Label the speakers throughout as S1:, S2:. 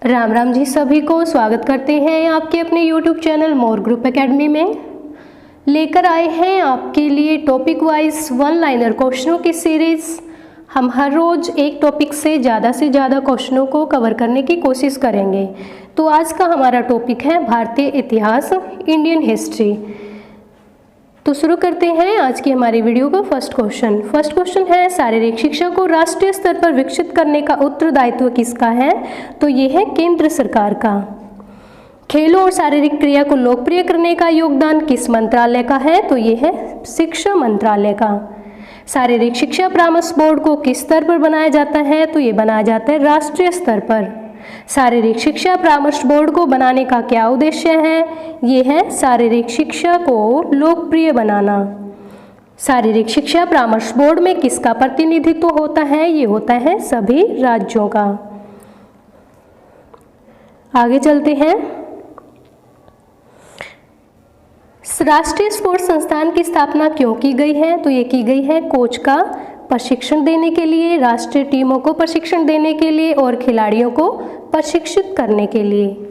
S1: राम राम जी, सभी को स्वागत करते हैं आपके अपने YouTube चैनल मोर ग्रुप एकेडमी में। लेकर आए हैं आपके लिए टॉपिक वाइज वन लाइनर क्वेश्चनों की सीरीज़। हम हर रोज़ एक टॉपिक से ज़्यादा क्वेश्चनों को कवर करने की कोशिश करेंगे। तो आज का हमारा टॉपिक है भारतीय इतिहास, इंडियन हिस्ट्री। तो शुरू करते हैं आज की हमारी वीडियो का फर्स्ट क्वेश्चन है, शारीरिक शिक्षा को राष्ट्रीय स्तर पर विकसित करने का उत्तरदायित्व किसका है? तो ये है केंद्र सरकार का। खेलों और शारीरिक क्रिया को लोकप्रिय करने का योगदान किस मंत्रालय का है? तो ये है शिक्षा मंत्रालय का। शारीरिक शिक्षा परामर्श बोर्ड को किस स्तर पर बनाया जाता है? तो ये बनाया जाता है राष्ट्रीय स्तर पर। शारीरिक शिक्षा परामर्श बोर्ड को बनाने का क्या उद्देश्य है? ये है शारीरिक शिक्षा को लोकप्रिय बनाना। शारीरिक शिक्षा परामर्श बोर्ड में किसका प्रतिनिधित्व होता है? ये होता है सभी राज्यों का। आगे चलते हैं। राष्ट्रीय स्पोर्ट्स संस्थान की स्थापना क्यों की गई है? तो ये की गई है कोच का प्रशिक्षण देने के लिए, राष्ट्रीय टीमों को प्रशिक्षण देने के लिए और खिलाड़ियों को प्रशिक्षित करने के लिए।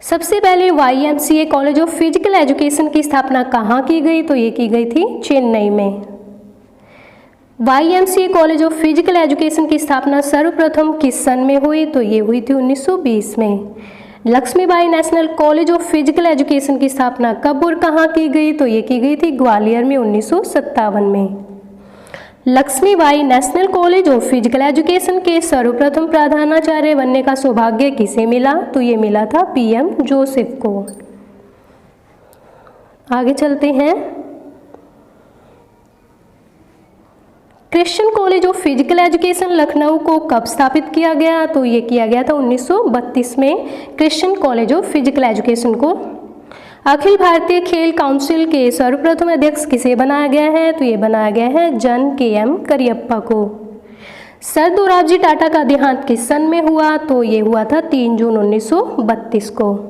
S1: सबसे पहले YMCA college of physical education की स्थापना कहाँ की गई? तो ये की गई थी चेन्नई में। YMCA college of physical education की स्थापना सर्वप्रथम किस सन में हुई? तो ये हुई थी 1920 में। Lakshmibai national college of physical education की स्थापना कब और कहाँ की गई? तो ये की गई थी ग्वालियर में 1957 में। Lakshmibai national college of physical education के सर्वप्रथम प्रधानाचार्य बनने का सौभाग्य किसे मिला? तो ये मिला था PM जोसेफ को। आगे चलते हैं। Christian college of physical education Lucknow को कब स्थापित किया गया? तो ये किया गया था 1932 में Christian college of physical education को। अखिल भारतीय खेल काउंसिल के सर्वप्रथम अध्यक्ष किसे बनाया गया है? तो ये बनाया गया है जन KM करियप्पा को। सर दोराबजी टाटा का देहांत किस सन में हुआ? तो ये हुआ था 3 जून 1932 को।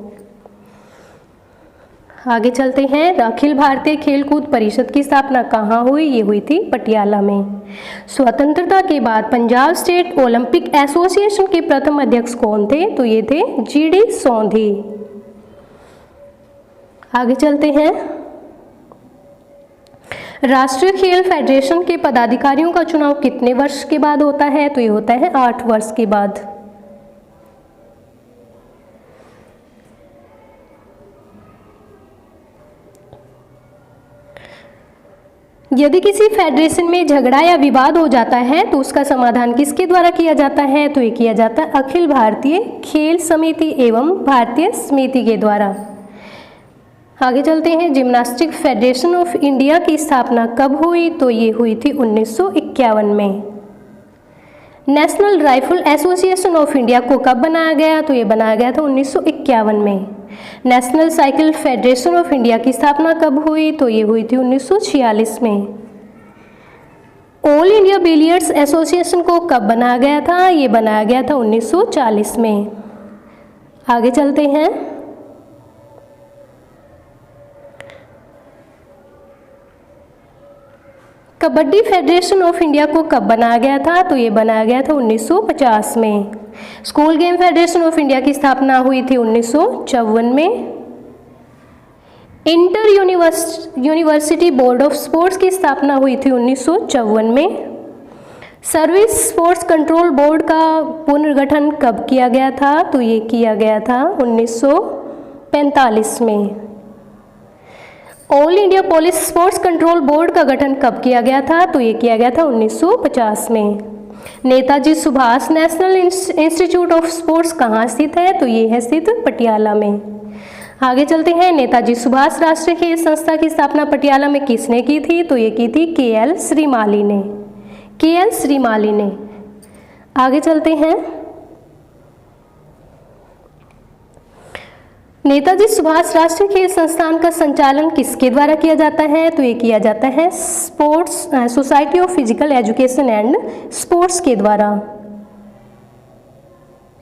S1: आगे चलते हैं। अखिल भारतीय खेलकूद परिषद की स्थापना कहाँ हुई? ये हुई थी पटियाला में। स्वतंत्रता के बाद पंजाब स्टेट ओलंपिक एसोसिएशन के प्रथम अध्यक्ष कौन थे? तो ये थे GD सोंधी। आगे चलते हैं। राष्ट्रीय खेल फेडरेशन के पदाधिकारियों का चुनाव कितने वर्ष के बाद होता है? तो ये होता है 8 वर्ष के बाद। यदि किसी फेडरेशन में झगड़ा या विवाद हो जाता है तो उसका समाधान किसके द्वारा किया जाता है? तो ये किया जाता है अखिल भारतीय खेल समिति एवं भारतीय समिति के द्वारा। आगे चलते हैं। जिम्नास्टिक फेडरेशन ऑफ इंडिया की स्थापना कब हुई? तो ये हुई थी 1951 में। National rifle association of India को कब बनाया गया? तो ये बनाया गया था 1951 में। National cycle federation of India की स्थापना कब हुई? तो ये हुई थी 1946 में। ऑल इंडिया बिलियर्ड्स एसोसिएशन को कब बनाया गया था? ये बनाया गया था 1940 में। आगे चलते हैं। कबड्डी फेडरेशन ऑफ इंडिया को कब बनाया गया था? तो ये बनाया गया था 1950 में। School game federation of India की स्थापना हुई थी 1954 में। Inter university board of sports की स्थापना हुई थी 1954 में। सर्विस स्पोर्ट्स कंट्रोल बोर्ड का पुनर्गठन कब किया गया था? तो ये किया गया था 1945 में। All India police sports control board का गठन कब किया गया था? तो ये किया गया था 1950 में। Netaji Subhash national institute of sports कहाँ स्थित है? तो ये है स्थित पटियाला में। आगे चलते हैं। नेताजी सुभाष राष्ट्रीय खेल संस्था की स्थापना पटियाला में किसने की थी? तो ये की थी KL श्रीमाली ने। KL श्रीमाली ने। आगे चलते हैं। नेताजी सुभाष राष्ट्रीय खेल संस्थान का संचालन किसके द्वारा किया जाता है? तो ये किया जाता है sports society of physical education and sports के द्वारा।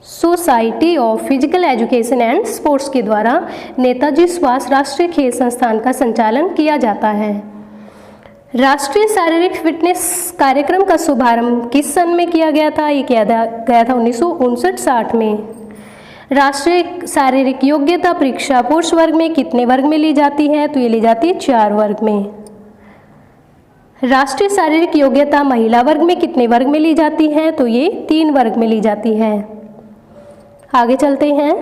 S1: Society of physical education and sports के द्वारा नेताजी सुभाष राष्ट्रीय खेल संस्थान का संचालन किया जाता है। राष्ट्रीय शारीरिक फिटनेस कार्यक्रम का शुभारंभ किस सन में किया गया था? ये किया गया था 1959-60 में। राष्ट्रीय शारीरिक योग्यता परीक्षा पुरुष वर्ग में कितने वर्ग में ली जाती है? तो ये ली जाती है 4 वर्ग में। राष्ट्रीय शारीरिक योग्यता महिला वर्ग में कितने वर्ग में ली जाती है? तो ये 3 वर्ग में ली जाती है। आगे चलते हैं।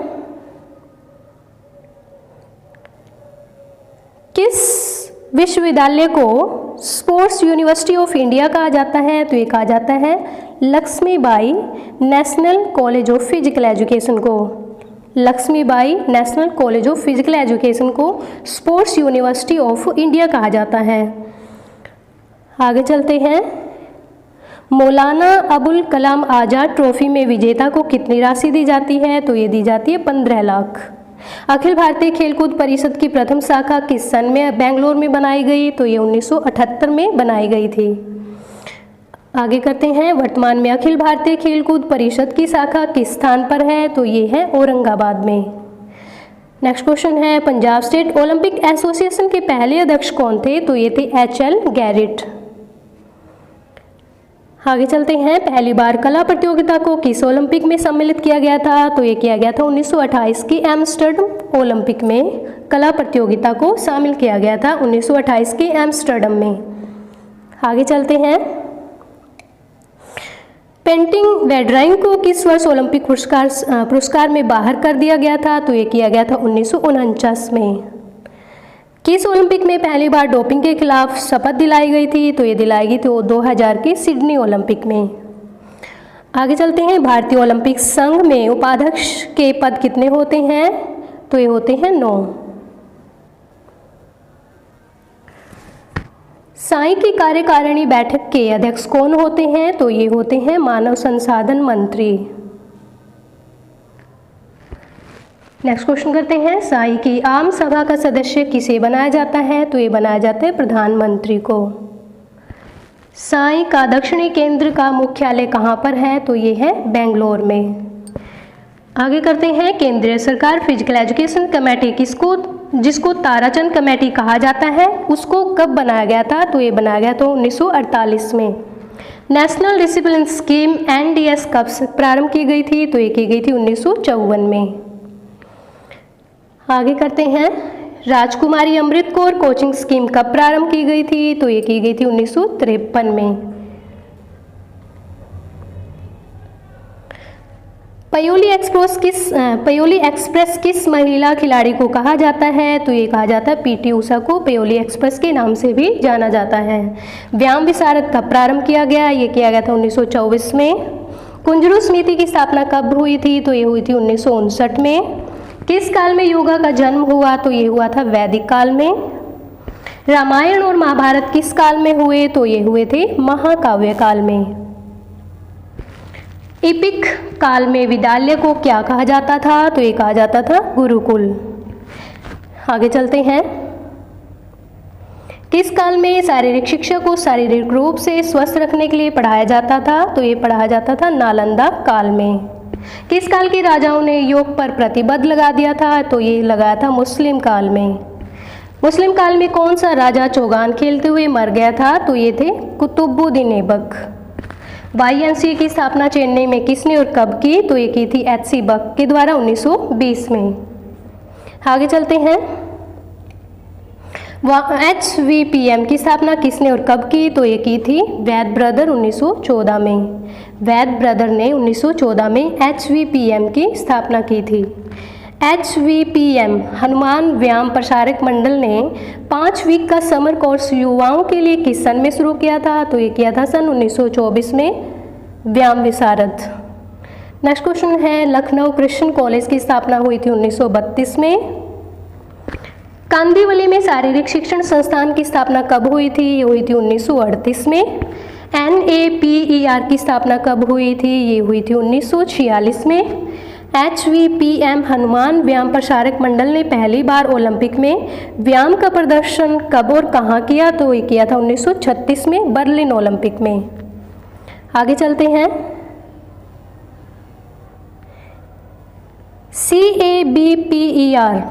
S1: किस विश्वविद्यालय को स्पोर्ट्स यूनिवर्सिटी ऑफ इंडिया कहा जाता है? तो ये कहा जाता है Lakshmibai national college of physical education को। Lakshmibai national college of physical education को स्पोर्ट्स यूनिवर्सिटी ऑफ इंडिया कहा जाता है। आगे चलते हैं। मौलाना अबुल कलाम आज़ाद ट्रॉफी में विजेता को कितनी राशि दी जाती है? तो ये दी जाती है 15 लाख। अखिल भारतीय खेलकूद परिषद की प्रथम शाखा किस सन में बेंगलोर में बनाई गई? तो ये 1978 में बनाई गई थी। आगे करते हैं। वर्तमान में अखिल भारतीय खेलकूद परिषद की शाखा किस स्थान पर है? तो ये है औरंगाबाद में। नेक्स्ट क्वेश्चन है, पंजाब स्टेट ओलंपिक एसोसिएशन के पहले अध्यक्ष कौन थे? तो ये थे एच.एल. गैरिट। आगे चलते हैं। पहली बार कला प्रतियोगिता को किस ओलंपिक में सम्मिलित किया गया था? तो ये किया गया था 1928 की एम्स्टर्डम ओलंपिक में कला प्रतियोगिता को शामिल किया गया था 1928 के एम्स्टर्डम में। आगे चलते हैं। पेंटिंग व ड्राइंग को किस वर्ष ओलंपिक पुरस्कार में बाहर कर दिया गया था? तो ये किया गया था 1949 में। किस ओलंपिक में पहली बार डोपिंग के खिलाफ शपथ दिलाई गई थी? तो ये दिलाई गई थी 2000 के सिडनी ओलंपिक में। आगे चलते हैं। भारतीय ओलंपिक संघ में उपाध्यक्ष के पद कितने होते हैं? तो ये होते हैं 9। साई की कार्यकारिणी बैठक के अध्यक्ष कौन होते हैं? तो ये होते हैं मानव संसाधन मंत्री। नेक्स्ट क्वेश्चन करते हैं। साई की आम सभा का सदस्य किसे बनाया जाता है? तो ये बनाया जाता है प्रधानमंत्री को। साई का दक्षिणी केंद्र का मुख्यालय कहाँ पर है? तो ये है बेंगलोर में। आगे करते हैं। केंद्रीय सरकार फिजिकल एजुकेशन कमेटी जिसको ताराचंद कमेटी कहा जाता है, उसको कब बनाया गया था? तो ये बनाया गया था 1948 में। नेशनल डिसिप्लिन स्कीम NDS कब प्रारंभ की गई थी? तो ये की गई थी 1954 में। आगे करते हैं। राजकुमारी अमृत कौर कोचिंग स्कीम कब प्रारंभ की गई थी? तो ये की गई थी 1953 में। पयोली एक्सप्रेस किस महिला खिलाड़ी को कहा जाता है? तो ये कहा जाता है PT उषा को पयोली एक्सप्रेस के नाम से भी जाना जाता है। व्यायाम विशारद कब प्रारंभ किया गया? ये किया गया था 1924 में। कुंजरू समिति की स्थापना कब हुई थी? तो ये हुई थी 1959 में। किस काल में योगा का जन्म हुआ? तो ये हुआ था वैदिक काल में। रामायण और महाभारत किस काल में हुए? तो ये हुए थे महाकाव्य काल में। इपिक काल में विद्यालय को क्या कहा जाता था? तो ये कहा जाता था गुरुकुल। आगे चलते हैं। किस काल में शारीरिक शिक्षा को शारीरिक रूप से स्वस्थ रखने के लिए पढ़ाया जाता था? तो ये पढ़ाया जाता था नालंदा काल में। किस काल के राजाओं ने योग पर प्रतिबंध लगा दिया था? तो ये लगाया था मुस्लिम काल में। मुस्लिम काल में कौन सा राजा चौगान खेलते हुए मर गया था? तो ये थे कुतुबुद्दीन ऐबक। YMCA की स्थापना चेन्नई में किसने और कब की? तो ये की थी HC बक के द्वारा 1920 में। आगे चलते हैं। HVPM की स्थापना किसने और कब की? तो ये की थी वैद ब्रदर 1914 में। वैद ब्रदर ने 1914 में HVPM की स्थापना की थी। HVPM हनुमान व्यायाम प्रसारक मंडल ने 5 वीक का समर कोर्स युवाओं के लिए किस सन में शुरू किया था? तो ये किया था सन 1924 में व्यायाम विशारद। नेक्स्ट क्वेश्चन है। लखनऊ कृष्ण कॉलेज की स्थापना हुई थी 1932 में। कांदिवली में शारीरिक शिक्षण संस्थान की स्थापना कब हुई थी? ये हुई थी 1938 में। NAPER की स्थापना कब हुई थी? ये हुई थी 1946 में। HVPM हनुमान व्यायाम प्रसारक मंडल ने पहली बार ओलंपिक में व्यायाम का प्रदर्शन कब और कहाँ किया? तो ये किया था 1936 में बर्लिन ओलंपिक में। आगे चलते हैं। CABPER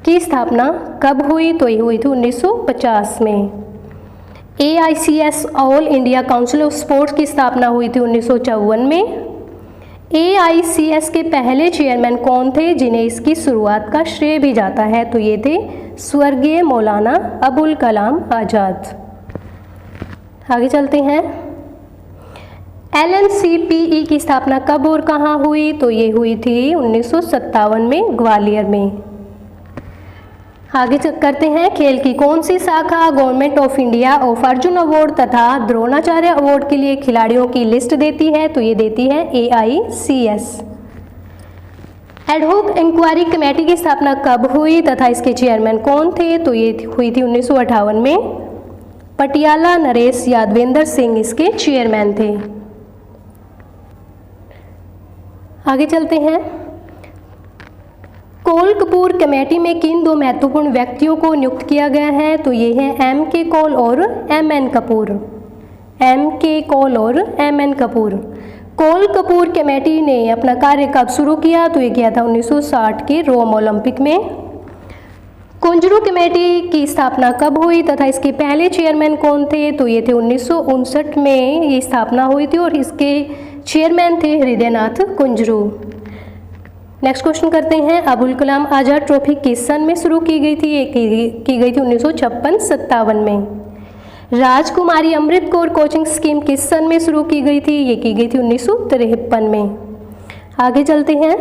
S1: की स्थापना कब हुई? तो ये हुई थी 1950 में। AICS all India council of sports की स्थापना हुई थी 1954 में। AICS के पहले चेयरमैन कौन थे जिन्हें इसकी शुरुआत का श्रेय भी जाता है? तो ये थे स्वर्गीय मौलाना अबुल कलाम आज़ाद। आगे चलते हैं। LNCPE की स्थापना कब और कहाँ हुई? तो ये हुई थी 1957 में ग्वालियर में। आगे करते हैं। खेल की कौन सी शाखा government of India of Arjun award तथा द्रोणाचार्य अवार्ड के लिए खिलाड़ियों की लिस्ट देती है? तो ये देती है AICS। एडहॉक इंक्वायरी कमेटी की स्थापना कब हुई तथा इसके चेयरमैन कौन थे? तो ये हुई थी 1958 में। पटियाला नरेश यादवेंद्र सिंह इसके चेयरमैन थे। आगे चलते हैं। कोल कपूर कमेटी में किन दो महत्वपूर्ण व्यक्तियों को नियुक्त किया गया है? तो ये हैं MK कौल और MN कपूर। MK कौल और MN कपूर। कोल कपूर कमेटी ने अपना कार्य कब शुरू किया? तो ये किया था 1960 के रोम ओलंपिक में। कुंजरू कमेटी की स्थापना कब हुई तथा इसके पहले चेयरमैन कौन थे? तो ये थे 1959 में ये स्थापना हुई थी और इसके चेयरमैन थे हृदयनाथ कुंजरू। नेक्स्ट क्वेश्चन करते हैं। अबुल कलाम आज़ाद ट्रॉफी किस सन में शुरू की गई थी? ये की गई थी 1956-57 में। राजकुमारी अमृत कौर कोचिंग स्कीम किस सन में शुरू की गई थी? ये की गई थी 1953 में। आगे चलते हैं।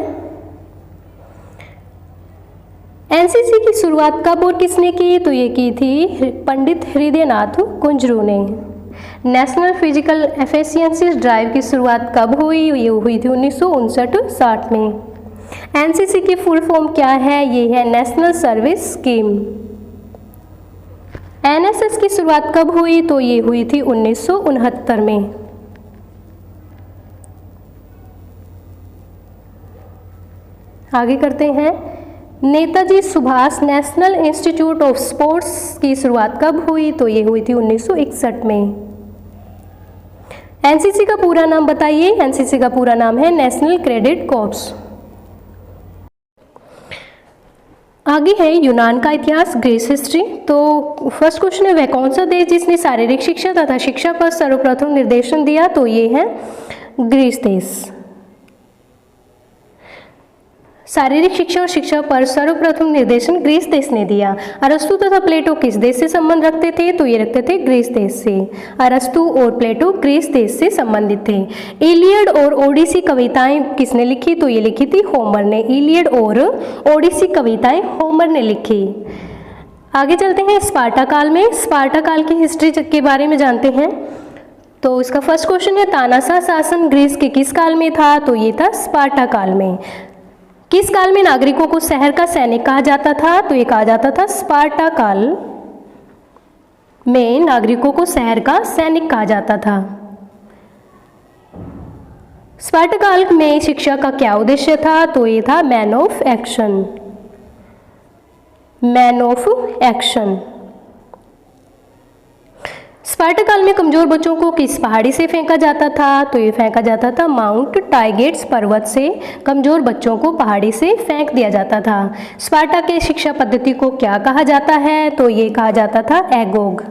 S1: NCC की शुरुआत कब और किसने की? तो ये की थी पंडित हृदयनाथ कुंजरू ने। नेशनल फिजिकल एफिशिएंसी ड्राइव की शुरुआत कब हुई? ये हुई थी 1959-60 में। NCC की फुल फॉर्म क्या है? ये है नेशनल सर्विस स्कीम। NSS की शुरुआत कब हुई? तो ये हुई थी 1969 में। आगे करते हैं। Netaji Subhash national institute of sports की शुरुआत कब हुई? तो ये हुई थी 1961 में। NCC का पूरा नाम बताइए। NCC का पूरा नाम है नेशनल कैडेट कॉर्प्स। आगे है यूनान का इतिहास, ग्रीस हिस्ट्री। तो फर्स्ट क्वेश्चन है, वह कौन सा देश जिसने शारीरिक शिक्षा तथा शिक्षा पर सर्वप्रथम निर्देशन दिया? तो ये है ग्रीस देश। शारीरिक शिक्षा और शिक्षा पर सर्वप्रथम निर्देशन ग्रीस देश ने दिया। अरस्तु तथा प्लेटो किस देश से संबंध रखते थे? तो ये रखते थे ग्रीस देश से। अरस्तु और प्लेटो ग्रीस देश से संबंधित थे। इलियड और ओडिसी कविताएं किसने लिखी? तो ये लिखी थी होमर ने। इलियड और ओडिसी कविताएं होमर ने लिखी। आगे चलते हैं। स्पार्टा काल में, स्पार्टा काल की हिस्ट्री के बारे में जानते हैं। तो इसका फर्स्ट क्वेश्चन है, तानाशाह शासन ग्रीस के किस काल में था? तो ये था स्पार्टा काल में। किस काल में नागरिकों को शहर का सैनिक कहा जाता था? तो ये कहा जाता था स्पार्टा काल में नागरिकों को शहर का सैनिक कहा जाता था। स्पार्टा काल में शिक्षा का क्या उद्देश्य था? तो ये था man of action. Man of action. Sparta काल में कमजोर बच्चों को किस पहाड़ी से फेंका जाता था? तो ये फेंका जाता था माउंट टाइगेट्स पर्वत से कमजोर बच्चों को पहाड़ी से फेंक दिया जाता था। स्पार्टा के शिक्षा पद्धति को क्या कहा जाता है? तो ये कहा जाता था एगोग।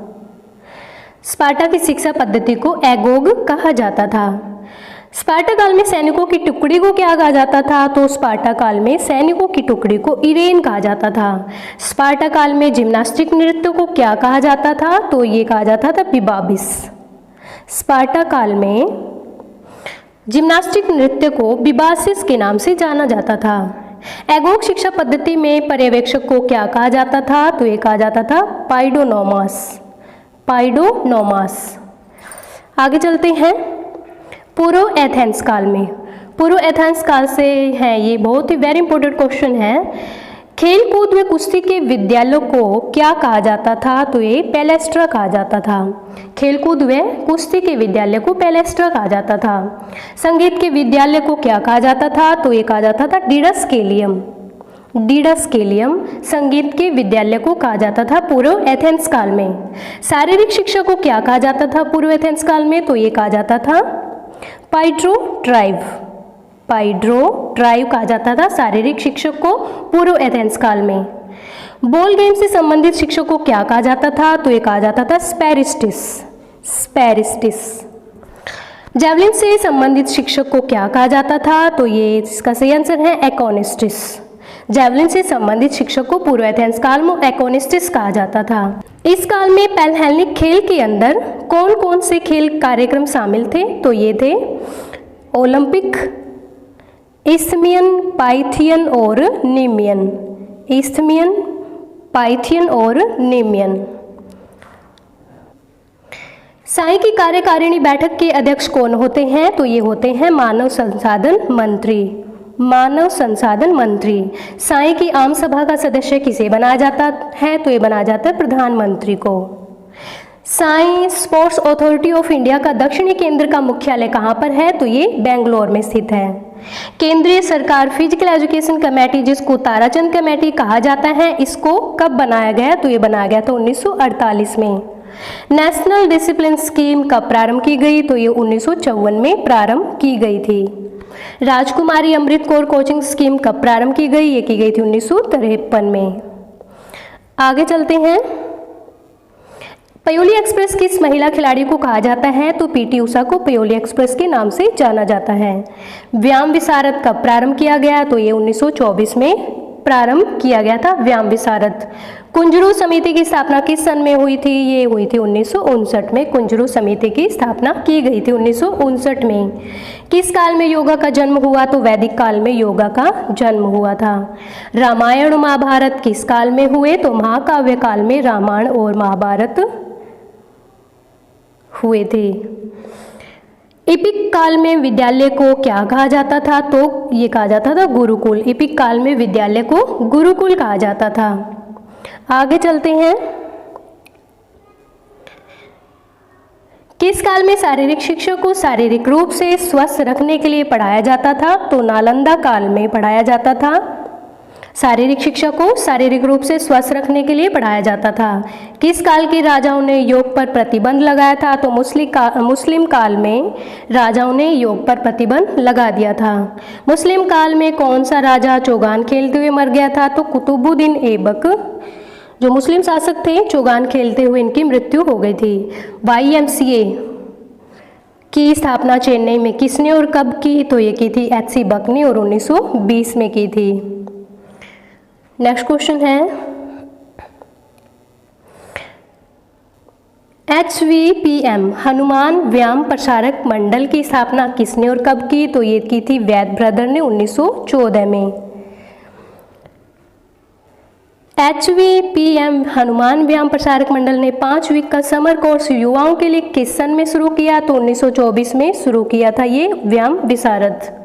S1: स्पार्टा की शिक्षा पद्धति को एगोग कहा जाता था। स्पार्टा काल में सैनिकों की टुकड़ी को क्या कहा जाता था? तो स्पार्टा काल में सैनिकों की टुकड़ी को इरेन कहा जाता था। स्पार्टा काल में जिम्नास्टिक नृत्य को क्या कहा जाता था? तो ये कहा जाता था बिबाबिस। स्पार्टा काल में जिम्नास्टिक नृत्य को बिबासिस के नाम से जाना जाता था। एगोग शिक्षा पद्धति में पर्यवेक्षक को क्या कहा जाता था? तो ये कहा जाता था पाइडोनोमास। पाइडोनोमास। आगे चलते हैं। पूर्व एथेंस काल में, पूर्व एथेंस काल से है, ये बहुत ही वेरी इंपॉर्टेंट क्वेश्चन है। खेल कूद में कुश्ती के विद्यालयों को क्या कहा जाता था? तो ये पैलेस्ट्रा कहा जाता था। खेल कूद में कुश्ती के विद्यालय को पैलेस्ट्रा कहा जाता था। संगीत के विद्यालय को क्या कहा जाता था? तो ये कहा जाता था डिडस्केलियम। डिडस्केलियम संगीत के विद्यालय को कहा जाता था पूर्व एथेंस काल में। शारीरिक शिक्षा को क्या कहा जाता था पूर्व एथेंस काल में? तो ये कहा जाता था पाइड्रो ड्राइव। पाइड्रो ड्राइव कहा जाता था शारीरिक शिक्षक को पूर्व एथेंस काल में। बॉल गेम से संबंधित शिक्षक को क्या कहा जाता था? तो ये कहा जाता था स्पैरिस्टिस। स्पैरिस्टिस। जैवलिन से संबंधित शिक्षक को क्या कहा जाता था? तो ये इसका सही आंसर है एकोनिस्टिस। जैवलिन से संबंधित शिक्षक को पूर्व एथेंस काल में एकोनिस्टिस कहा जाता था। इस काल में पैनहेलेनिक खेल के अंदर कौन कौन से खेल कार्यक्रम शामिल थे? तो ये थे ओलंपिक, इस्थमियन, पाइथियन और नीमियन। इस्थमियन, पाइथियन और नीमियन। साई की कार्यकारिणी बैठक के अध्यक्ष कौन होते हैं? तो ये होते हैं मानव संसाधन मंत्री। मानव संसाधन मंत्री। साई की आम सभा का सदस्य किसे बनाया जाता है? तो ये बनाया जाता है प्रधानमंत्री को। Sai sports authority of India का दक्षिणी केंद्र का मुख्यालय कहाँ पर है? तो ये बेंगलोर में स्थित है। केंद्रीय सरकार फिजिकल एजुकेशन कमेटी, जिसको ताराचंद कमेटी कहा जाता है, इसको कब बनाया गया? तो ये बनाया गया था 1948 में। नेशनल डिसिप्लिन स्कीम कब प्रारंभ की गई? तो ये 1954 में प्रारंभ की गई थी। राजकुमारी अमृत कौर कोचिंग स्कीम कब प्रारंभ की गई? ये की गई थी 1953 में। आगे चलते हैं। पयोली एक्सप्रेस किस महिला खिलाड़ी को कहा जाता है? तो पीटी उषा को पयोली एक्सप्रेस के नाम से जाना जाता है। व्यायाम विशारद कब प्रारंभ किया गया? तो ये 1924 में प्रारंभ किया गया था व्यायाम विशारद। कुंजरू समिति की स्थापना किस सन में हुई थी? ये हुई थी 1959 में। कुंजरू समिति की स्थापना की गई थी 1959 में। किस काल में योगा का जन्म हुआ? तो वैदिक काल में योगा का जन्म हुआ था। रामायण और महाभारत किस काल में हुए? तो महाकाव्य काल में रामायण और महाभारत हुए थे। इपिक काल में विद्यालय को क्या कहा जाता था? तो ये कहा जाता था गुरुकुल। इपिक काल में विद्यालय को गुरुकुल कहा जाता था। आगे चलते हैं। किस काल में शारीरिक शिक्षा को शारीरिक रूप से स्वस्थ रखने के लिए पढ़ाया जाता था? तो नालंदा काल में पढ़ाया जाता था। शारीरिक शिक्षा को शारीरिक रूप से स्वस्थ रखने के लिए पढ़ाया जाता था। किस काल के राजाओं ने योग पर प्रतिबंध लगाया था? तो मुस्लिम काल में राजाओं ने योग पर प्रतिबंध लगा दिया था। मुस्लिम काल में कौन सा राजा चौगान खेलते हुए मर गया था? तो कुतुबुद्दीन ऐबक, जो मुस्लिम शासक थे, चौगान खेलते हुए इनकी मृत्यु हो गई थी। YMCA की स्थापना चेन्नई में किसने और कब की? तो ये की थी HC बक ने और 1920 में की थी। नेक्स्ट क्वेश्चन है HVPM हनुमान व्यायाम प्रसारक मंडल की स्थापना किसने और कब की? तो ये की थी वैद ब्रदर ने 1914 में। HVPM हनुमान व्यायाम प्रसारक मंडल ने 5 वीक का समर कोर्स युवाओं के लिए किस सन में शुरू किया? तो 1924 में शुरू किया था ये व्यायाम विशारद।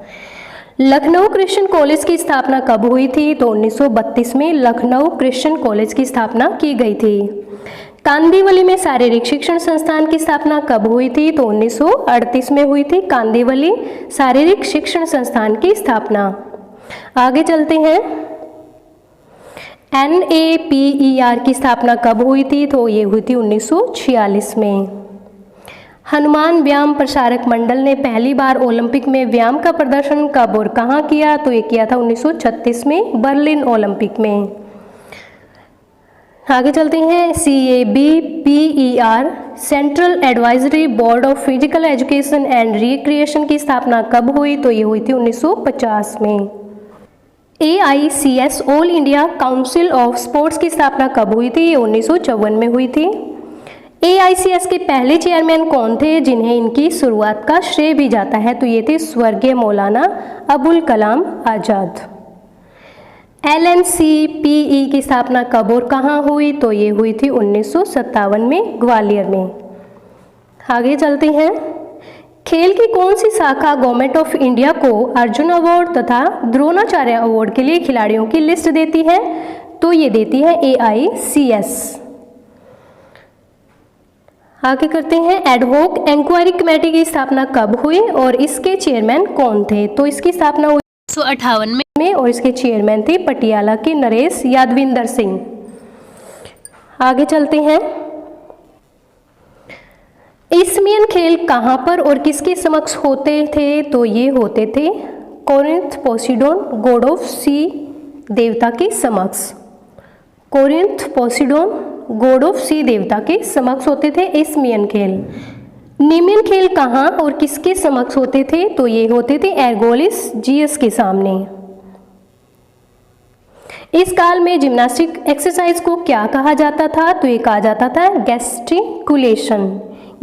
S1: लखनऊ क्रिश्चियन कॉलेज की स्थापना कब हुई थी? तो 1932 में लखनऊ क्रिश्चियन कॉलेज की स्थापना की गई थी। कांदीवली में शारीरिक शिक्षण संस्थान की स्थापना कब हुई थी? तो 1938 में हुई थी कांदीवली शारीरिक शिक्षण संस्थान की स्थापना। आगे चलते हैं। NAPER की स्थापना कब हुई थी? तो ये हुई थी 1946 में। हनुमान व्यायाम प्रसारक मंडल ने पहली बार ओलंपिक में व्यायाम का प्रदर्शन कब और कहाँ किया? तो ये किया था 1936 में बर्लिन ओलंपिक में। आगे चलते हैं। CABPER central advisory board of physical education and recreation की स्थापना कब हुई? तो ये हुई थी 1950 में। AICS all India council of sports की स्थापना कब हुई थी? ये 1954 में हुई थी। AICS के पहले चेयरमैन कौन थे जिन्हें इनकी शुरुआत का श्रेय भी जाता है? तो ये थे स्वर्गीय मौलाना अबुल कलाम आज़ाद। LNCPE की स्थापना कब और कहाँ हुई? तो ये हुई थी 1957 में ग्वालियर में। आगे चलते हैं। खेल की कौन सी शाखा गवर्नमेंट ऑफ इंडिया को अर्जुन अवार्ड तथा द्रोणाचार्य अवार्ड के लिए खिलाड़ियों की लिस्ट देती है? तो ये देती है AICS। आगे करते हैं। एडहोक इंक्वायरी कमेटी की स्थापना कब हुई और इसके चेयरमैन कौन थे? तो इसकी स्थापना हुई 1958 में और इसके चेयरमैन थे पटियाला के नरेश यादविंदर सिंह। आगे चलते हैं। इस्मियन खेल कहाँ पर और किसके समक्ष होते थे? तो ये होते थे कोरिन्थ पोसीडोन गॉड ऑफ सी देवता के समक्ष। कोरिन्थ पोसीडोन गॉड ऑफ सी देवता के समक्ष होते थे इस्मियन खेल। नीमियन खेल कहाँ और किसके समक्ष होते थे? तो ये होते थे एर्गोलिस जियस के सामने। इस काल में जिम्नास्टिक एक्सरसाइज को क्या कहा जाता था? तो ये कहा जाता था गेस्टिकुलेशन।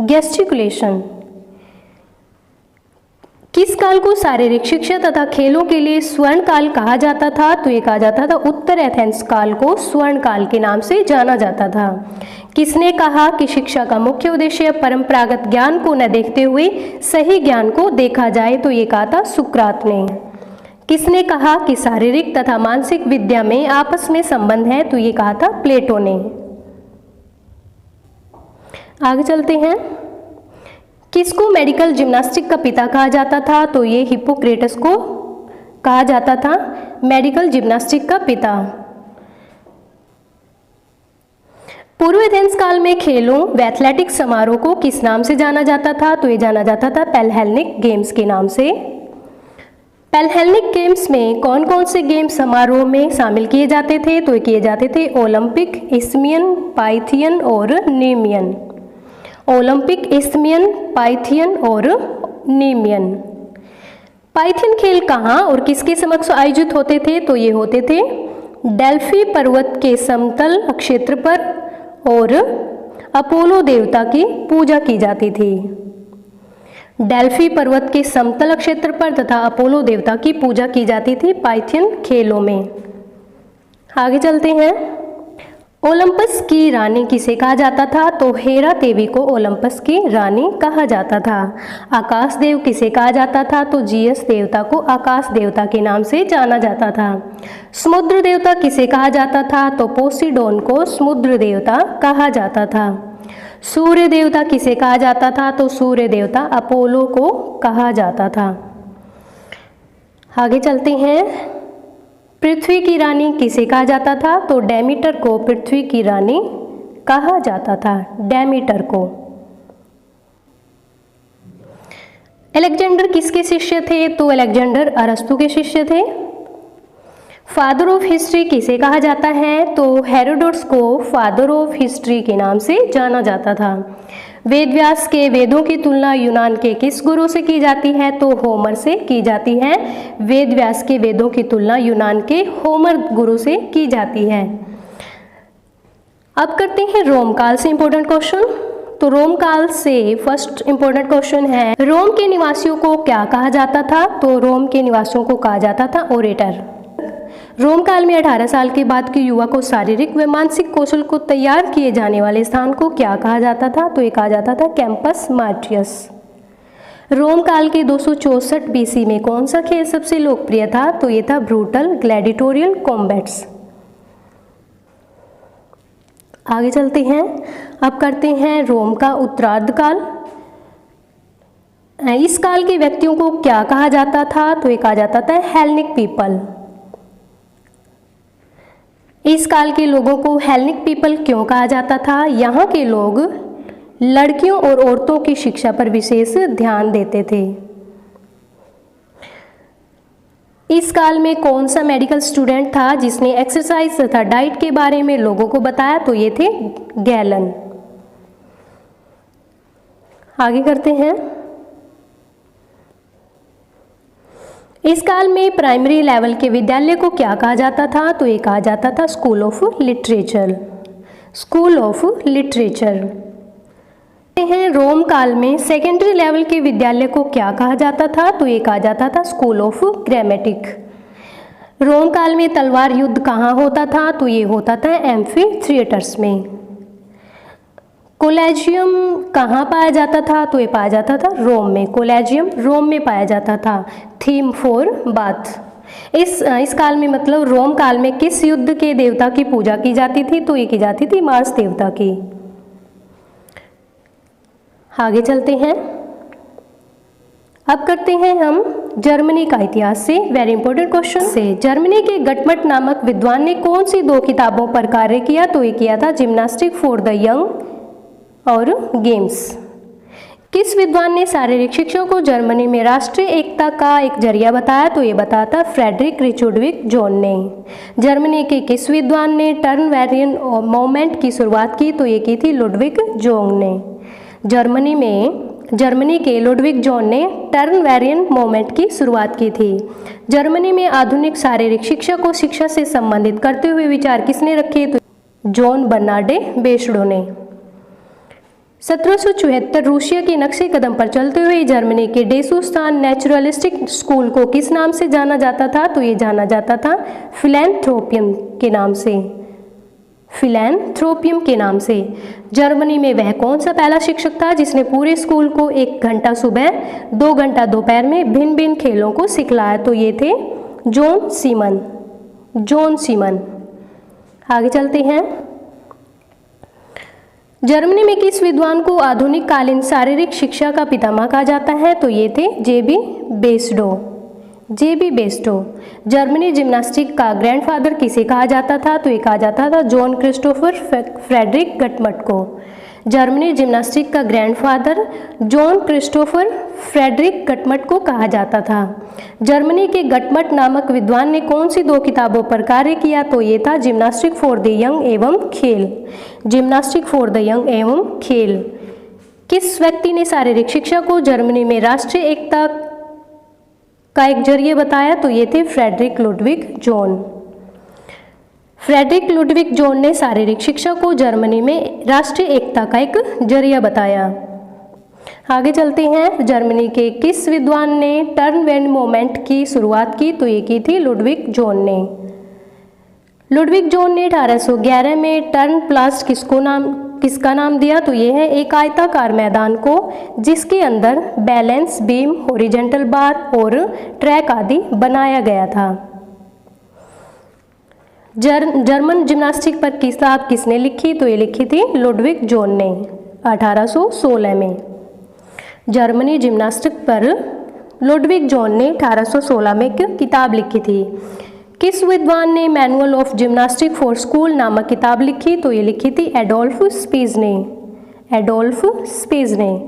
S1: गेस्टिकुलेशन। किस काल को शारीरिक शिक्षा तथा खेलों के लिए स्वर्ण काल कहा जाता था? तो ये कहा जाता था उत्तर एथेंस काल को स्वर्ण काल के नाम से जाना जाता था। किसने कहा कि शिक्षा का मुख्य उद्देश्य परंपरागत ज्ञान को न देखते हुए सही ज्ञान को देखा जाए? तो ये कहा था सुकरात ने। किसने कहा कि शारीरिक तथा मानसिक विद्या में आपस में संबंध है? तो ये कहा था प्लेटो ने। आगे चलते हैं। किसको मेडिकल जिम्नास्टिक का पिता कहा जाता था? तो ये हिप्पोक्रेटस को कहा जाता था मेडिकल जिम्नास्टिक का पिता। पूर्व एथेंस काल में खेलों व एथलेटिक्स समारोह को किस नाम से जाना जाता था? तो ये जाना जाता था पेलहेलेनिक गेम्स के नाम से। पेलहेलेनिक गेम्स में कौन कौन से गेम समारोह में शामिल किए जाते थे? तो ये किए जाते थे ओलंपिक, इस्मियन, पाइथियन और नीमियन। ओलंपिक, इस्मियन, पाइथियन और नीमियन। पाइथियन खेल कहाँ और किसके समक्ष आयोजित होते थे? तो ये होते थे डेल्फी पर्वत के समतल क्षेत्र पर और अपोलो देवता की पूजा की जाती थी। डेल्फी पर्वत के समतल क्षेत्र पर तथा अपोलो देवता की पूजा की जाती थी पाइथियन खेलों में। आगे चलते हैं। ओलंपस की रानी किसे कहा जाता था? तो हेरा देवी को ओलंपस की रानी कहा जाता था। आकाश देव किसे कहा जाता था? तो जियस देवता को आकाश देवता के नाम से जाना जाता था। समुद्र देवता किसे कहा जाता था? तो पोसीडोन को समुद्र देवता कहा जाता था। सूर्य देवता किसे कहा जाता था? तो सूर्य देवता अपोलो को कहा जाता था। आगे चलते हैं। पृथ्वी की रानी किसे कहा जाता था? तो डेमीटर को पृथ्वी की रानी कहा जाता था, डेमीटर को। अलेक्जेंडर किसके शिष्य थे? तो अलेक्जेंडर अरस्तु के शिष्य थे। फादर ऑफ हिस्ट्री किसे कहा जाता है? तो हेरोडोटस को फादर ऑफ हिस्ट्री के नाम से जाना जाता था। वेद व्यास के वेदों की तुलना यूनान के किस गुरु से की जाती है? तो होमर से की जाती है। वेद व्यास के वेदों की तुलना यूनान के होमर गुरु से की जाती है। अब करते हैं रोम काल से इंपॉर्टेंट क्वेश्चन। तो रोम काल से फर्स्ट इंपॉर्टेंट क्वेश्चन है, रोम के निवासियों को क्या कहा जाता था? तो रोम के निवासियों को कहा जाता था ओरेटर। रोम काल में 18 साल के बाद के युवा को शारीरिक व मानसिक कौशल को तैयार किए जाने वाले स्थान को क्या कहा जाता था? तो ये कहा जाता था कैंपस मार्टियस। रोम काल के 264 बीसी में कौन सा खेल सबसे लोकप्रिय था? तो ये था ब्रूटल ग्लैडिटोरियल कॉम्बैट्स। आगे चलते हैं। अब करते हैं रोम का उत्तरार्ध काल। इस काल के व्यक्तियों को क्या कहा जाता था? तो ये कहा जाता था हेलेनिक पीपल। इस काल के लोगों को हेलेनिक पीपल क्यों कहा जाता था? यहाँ के लोग लड़कियों और औरतों की शिक्षा पर विशेष ध्यान देते थे। इस काल में कौन सा मेडिकल स्टूडेंट था जिसने एक्सरसाइज तथा डाइट के बारे में लोगों को बताया? तो ये थे गैलन। आगे करते हैं। इस काल में प्राइमरी लेवल के विद्यालय को क्या कहा जाता था? तो ये कहा जाता था school of literature. School of literature. हैं रोम काल में सेकेंडरी लेवल के विद्यालय को क्या कहा जाता था? तो ये कहा जाता था स्कूल ऑफ ग्रामेटिक। रोम काल में तलवार युद्ध कहाँ होता था? तो ये होता था एम्फी थिएटर्स में। कोलेजियम कहाँ पाया जाता था? तो ये पाया जाता था रोम में। कोलेजियम रोम में पाया जाता था। Theme for bath. इस काल में मतलब रोम काल में किस युद्ध के देवता की पूजा की जाती थी? तो ये की जाती थी मार्स देवता की। आगे चलते हैं। अब करते हैं हम जर्मनी का इतिहास से वेरी इंपॉर्टेंट क्वेश्चन से। जर्मनी के गटमट नामक विद्वान ने कौन सी 2 किताबों पर कार्य किया? तो ये किया था जिम्नास्टिक फॉर द यंग और गेम्स। किस विद्वान ने शारीरिक शिक्षा को जर्मनी में राष्ट्रीय एकता का एक जरिया बताया? तो ये बताया था फ्रेडरिक रिचुडविक जोन ने। जर्मनी के किस विद्वान ने टर्न वेरियन मूवमेंट की शुरुआत की? तो ये की थी लुडविग जोंग ने। जर्मनी में जर्मनी के लुडविग जॉन ने टर्न वेरियन मूवमेंट की शुरुआत की थी। जर्मनी में आधुनिक शारीरिक शिक्षा को शिक्षा से संबंधित करते हुए विचार किसने रखे? तो जॉन बर्नार्डे बेसडो ने। 1774 रूसिया के नक्शे कदम पर चलते हुए जर्मनी के डेसुस्तान नेचुरलिस्टिक स्कूल को किस नाम से जाना जाता था? तो ये जाना जाता था फिलैंथ्रोपियम के नाम से। फिलैंथ्रोपियम के नाम से। जर्मनी में वह कौन सा पहला शिक्षक था जिसने पूरे स्कूल को 1 घंटा सुबह 2 घंटा दोपहर में भिन्न भिन्न खेलों को सिखलाया? तो ये थे जॉन सीमन। John semen. आगे चलते हैं। जर्मनी में किस विद्वान को आधुनिक कालीन शारीरिक शिक्षा का पितामह कहा जाता है? तो ये थे जेबी बेसडो। जेबी बेसडो। जर्मनी जिम्नास्टिक का ग्रैंडफादर किसे कहा जाता था? तो ये कहा जाता था जॉन क्रिस्टोफर फ्रेडरिक गटमट को। जर्मनी जिम्नास्टिक का ग्रैंडफादर जॉन क्रिस्टोफर फ्रेडरिक गटमट को कहा जाता था। जर्मनी के गटमट नामक विद्वान ने कौन सी 2 किताबों पर कार्य किया? तो ये था जिम्नास्टिक फॉर द यंग एवं खेल। जिम्नास्टिक फॉर द यंग एवं खेल। किस व्यक्ति ने शारीरिक शिक्षा को जर्मनी में राष्ट्रीय एकता का एक जरिए बताया? तो ये थे Friedrich Ludwig Jahn. Friedrich Ludwig Jahn ने शारीरिक शिक्षा को जर्मनी में राष्ट्रीय एकता का एक जरिया बताया। आगे चलते हैं। जर्मनी के किस विद्वान ने टर्न वेन मूवमेंट की शुरुआत की? तो ये की थी लुडविग जॉन ने। लुडविग जॉन ने 1811 में टर्न प्लास्ट किसका नाम दिया? तो ये है एक आयताकार मैदान को जिसके अंदर बैलेंस बीम, हॉरिजॉन्टल बार और ट्रैक आदि बनाया गया था। जर्मन जिम्नास्टिक पर किताब किसने लिखी? तो ये लिखी थी लुडविग जॉन ने 1816 में। जर्मनी जिम्नास्टिक पर लुडविग जॉन ने 1816 में एक किताब लिखी थी। किस विद्वान ने manual of gymnastic for school नामक किताब लिखी? तो ये लिखी थी एडोल्फ स्पीज ने। एडोल्फ स्पीज ने।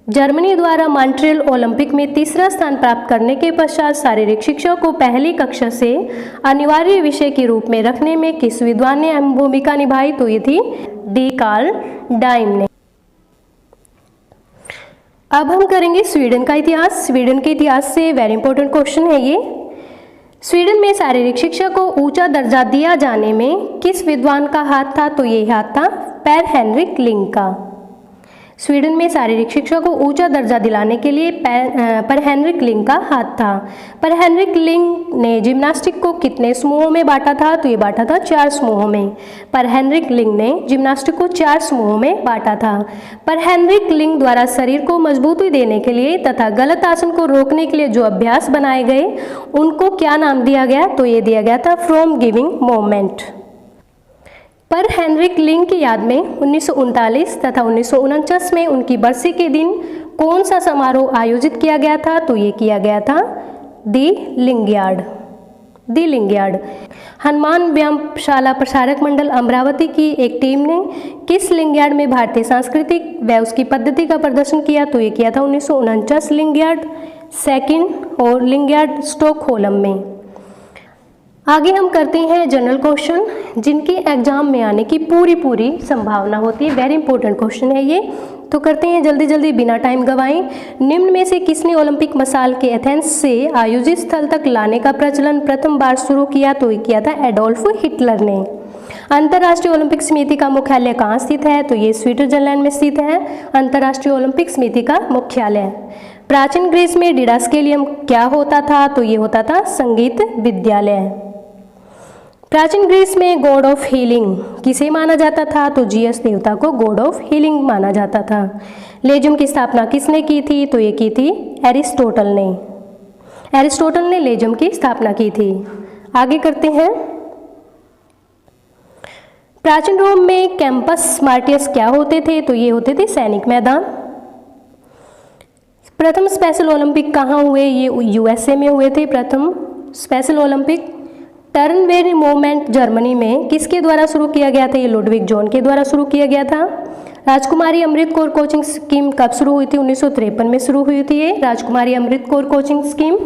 S1: जर्मनी द्वारा मॉन्ट्रियल ओलंपिक में 3रा स्थान प्राप्त करने के पश्चात शारीरिक शिक्षा को पहली कक्षा से अनिवार्य विषय के रूप में रखने में किस विद्वान ने अहम भूमिका निभाई? तो ये थी डी कार्ल डाइम ने। अब हम करेंगे स्वीडन का इतिहास। स्वीडन के इतिहास से वेरी इंपॉर्टेंट क्वेश्चन है ये। स्वीडन में शारीरिक शिक्षा को ऊंचा दर्जा दिया जाने में किस विद्वान का हाथ था? तो ये हाथ था पर हेनरिक लिंग का। स्वीडन में शारीरिक शिक्षा को ऊंचा दर्जा दिलाने के लिए पर हेनरिक लिंग का हाथ था। पर हेनरिक लिंग ने जिम्नास्टिक को कितने समूहों में बांटा था? तो ये बांटा था 4 समूहों में। पर हेनरिक लिंग ने जिम्नास्टिक को 4 समूहों में बांटा था। पर हेनरिक लिंग द्वारा शरीर को मजबूती देने के लिए तथा गलत आसन को रोकने के लिए जो अभ्यास बनाए गए उनको क्या नाम दिया गया? तो ये दिया गया था फ्रॉम गिविंग मूवमेंट। पर हेनरिक लिंग की याद में 1939 तथा 1949 में उनकी बरसी के दिन कौन सा समारोह आयोजित किया गया था? तो ये किया गया था दी लिंगयार्ड। दी लिंगयार्ड। हनुमान व्यायामशाला प्रसारक मंडल अमरावती की एक टीम ने किस लिंगयार्ड में भारतीय सांस्कृतिक व उसकी पद्धति का प्रदर्शन किया? तो ये किया था 1949 लिंगयार्ड 2 और लिंगयार्ड स्टॉकहोल्म में। आगे हम करते हैं जनरल क्वेश्चन जिनके एग्जाम में आने की पूरी संभावना होती है। वेरी इंपॉर्टेंट क्वेश्चन है ये, तो करते हैं जल्दी बिना टाइम गवाएं। निम्न में से किसने ओलंपिक मसाल के एथेंस से आयोजित स्थल तक लाने का प्रचलन प्रथम बार शुरू किया? तो ये किया था एडोल्फ हिटलर ने। अंतर्राष्ट्रीय ओलंपिक समिति का मुख्यालय कहाँ स्थित है? तो ये स्विट्जरलैंड में स्थित है अंतर्राष्ट्रीय ओलंपिक समिति का मुख्यालय। प्राचीन ग्रीस में डिडास्केलियम क्या होता था? तो ये होता था संगीत विद्यालय। प्राचीन ग्रीस में गॉड ऑफ हीलिंग किसे माना जाता था? तो जियस देवता को गॉड ऑफ हीलिंग माना जाता था। लेजियम की स्थापना किसने की थी? तो ये की थी एरिस्टोटल ने। एरिस्टोटल ने लेजियम की स्थापना की थी। आगे करते हैं। प्राचीन रोम में कैंपस मार्टियस क्या होते थे? तो ये होते थे सैनिक मैदान। प्रथम स्पेशल ओलंपिक कहाँ हुए? ये यूएसए में हुए थे प्रथम special Olympic. Turn when movement Germany में किसके द्वारा शुरू किया गया था? ये लुडविग जॉन के द्वारा शुरू किया गया था। राजकुमारी अमृत कौर कोचिंग स्कीम कब शुरू हुई थी? 1953 में शुरू हुई थी ये Rajkumari Amrit Kaur coaching scheme.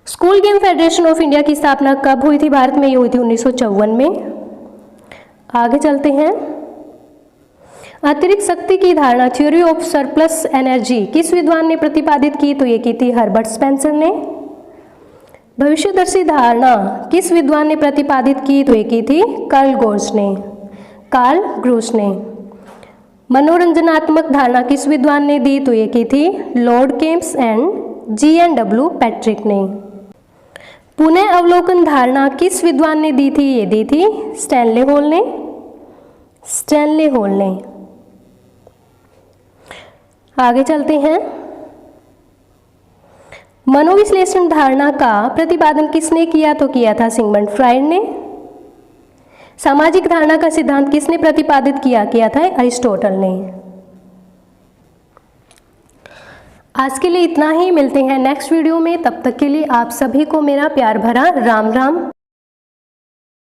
S1: School game federation of India की स्थापना कब हुई थी भारत में? ये हुई थी 1954 में। आगे चलते हैं। अतिरिक्त शक्ति की धारणा थ्योरी ऑफ सरप्लस एनर्जी किस विद्वान ने प्रतिपादित की? तो ये की थी हर्बर्ट स्पेंसर ने। भविष्यदर्शी धारणा किस विद्वान ने प्रतिपादित की? तो ये की थी कार्ल ग्रोस ने। मनोरंजनात्मक धारणा किस विद्वान ने दी? तो ये की थी Lord Kemps and G.N.W. Patrick ने। पुनः अवलोकन धारणा किस विद्वान ने दी थी? ये दी थी स्टैनले हॉल ने। आगे चलते हैं। मनोविश्लेषण धारणा का प्रतिपादन किसने किया? तो किया था सिगमंड फ्रायड ने। सामाजिक धारणा का सिद्धांत किसने प्रतिपादित किया था अरिस्टोटल ने। आज के लिए इतना ही, मिलते हैं नेक्स्ट वीडियो में। तब तक के लिए आप सभी को मेरा प्यार भरा राम राम।